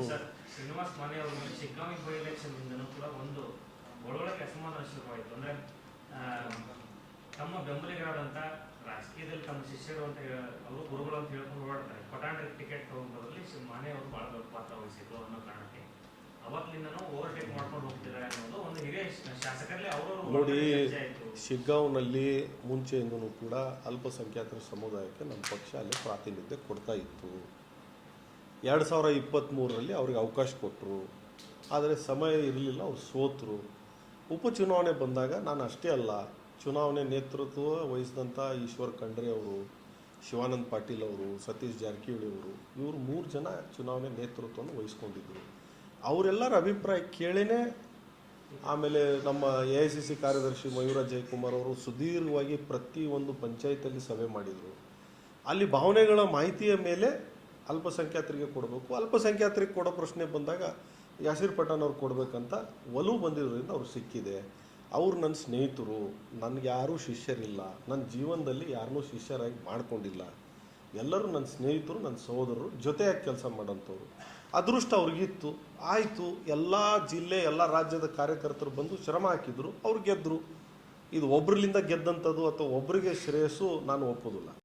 Sir Srinivas Mane ಅವರ ಮೇಲೆ Shiggaon by election ಇಂದನೂ ಕೂಡ ಒಂದು ಒಳೊಳಗೆ ಅಸಮಾಧಾನ ಶುರುವಾಯಿತು. ಅಂದ್ರೆ ತಮ್ಮ ಬೆಂಬಲಿಗರಾದಂಥ ರಾಜಕೀಯದಲ್ಲಿ ತಮ್ಮ ಶಿಷ್ಯರು ಅಂತ ಅವರು ಗುರುಗಳು ಅಂತ ಹೇಳ್ಕೊಂಡು ಓಡಾಡ್ತಾರೆ. ಪಟಾಂಡ್ರಿಗೆ ಟಿಕೆಟ್ ತಗೊಂಡ್ಬರೋದ್ರಲ್ಲಿ ಮಾನೆ ಅವರು ಬಹಳ ದೊಡ್ಡ ಪಾತ್ರ ವಹಿಸಿದ್ರು ಅನ್ನೋ ಕಾರಣಕ್ಕೆ ಅವತ್ತಿನಿಂದನೂ ಓವರ್ಟೇಕ್ ಮಾಡ್ಕೊಂಡು ಹೋಗ್ತಿದ್ದಾರೆ ಅನ್ನೋದು ಒಂದು ಹಿರಿಯ ಶಾಸಕರಲ್ಲಿ ಅವರು ನೋಡಿ. ಶಿಗ್ಗಾಂವ್ನಲ್ಲಿ ಮುಂಚೆಯಿಂದನೂ ಕೂಡ ಅಲ್ಪಸಂಖ್ಯಾತರ ಸಮುದಾಯಕ್ಕೆ ನಮ್ಮ ಪಕ್ಷ ಅಲ್ಲಿ ಪ್ರಾತಿನಿಧ್ಯ ಕೊಡ್ತಾ ಇತ್ತು. 2023ರಲ್ಲಿ ಅವ್ರಿಗೆ ಅವಕಾಶ ಕೊಟ್ಟರು, ಆದರೆ ಸಮಯ ಇರಲಿಲ್ಲ, ಅವ್ರು ಸೋತರು. ಉಪಚುನಾವಣೆ ಬಂದಾಗ ನಾನು ಅಷ್ಟೇ ಅಲ್ಲ, ಚುನಾವಣೆ ನೇತೃತ್ವ ವಹಿಸಿದಂಥ ಈಶ್ವರ್ ಖಂಡ್ರೆ ಅವರು, ಶಿವಾನಂದ ಪಾಟೀಲ್ ಅವರು, ಸತೀಶ್ ಜಾರಕಿಹೊಳಿ ಅವರು, ಇವರು 3 ಜನ ಚುನಾವಣೆ ನೇತೃತ್ವವನ್ನು ವಹಿಸ್ಕೊಂಡಿದ್ದರು. ಅವರೆಲ್ಲರ ಅಭಿಪ್ರಾಯ ಕೇಳೇ ಆಮೇಲೆ ನಮ್ಮ AICC ಕಾರ್ಯದರ್ಶಿ ಮಯೂರ ಜಯಕುಮಾರ್ ಅವರು ಸುದೀರ್ಘವಾಗಿ ಪ್ರತಿಯೊಂದು ಪಂಚಾಯತಲ್ಲಿ ಸಭೆ ಮಾಡಿದರು. ಅಲ್ಲಿ ಭಾವನೆಗಳ ಮಾಹಿತಿಯ ಮೇಲೆ ಅಲ್ಪಸಂಖ್ಯಾತರಿಗೆ ಕೊಡಬೇಕು, ಅಲ್ಪಸಂಖ್ಯಾತರಿಗೆ ಕೊಡೋ ಪ್ರಶ್ನೆ ಬಂದಾಗ ಯಾಸೀರ್ ಪಠಾಣ್ ಅವ್ರು ಕೊಡಬೇಕಂತ ಒಲವು ಬಂದಿರೋದ್ರಿಂದ ಅವ್ರು ಸಿಕ್ಕಿದೆ. ಅವರು ನನ್ನ ಸ್ನೇಹಿತರು, ನನಗೆ ಯಾರೂ ಶಿಷ್ಯರಿಲ್ಲ, ನನ್ನ ಜೀವನದಲ್ಲಿ ಯಾರನ್ನೂ ಶಿಷ್ಯರಾಗಿ ಮಾಡ್ಕೊಂಡಿಲ್ಲ. ಎಲ್ಲರೂ ನನ್ನ ಸ್ನೇಹಿತರು, ನನ್ನ ಸಹೋದರರು, ಜೊತೆಯಾಗಿ ಕೆಲಸ ಮಾಡೋಂಥವ್ರು. ಅದೃಷ್ಟ ಅವ್ರಿಗಿತ್ತು, ಆಯಿತು. ಎಲ್ಲ ಜಿಲ್ಲೆ ಎಲ್ಲ ರಾಜ್ಯದ ಕಾರ್ಯಕರ್ತರು ಬಂದು ಶ್ರಮ ಹಾಕಿದ್ರು, ಅವ್ರು ಗೆದ್ದರು. ಇದು ಒಬ್ಬರಿಂದ ಗೆದ್ದಂಥದ್ದು ಅಥವಾ ಒಬ್ಬರಿಗೆ ಶ್ರೇಯಸ್ಸು ನಾನು ಒಪ್ಪೋದಿಲ್ಲ.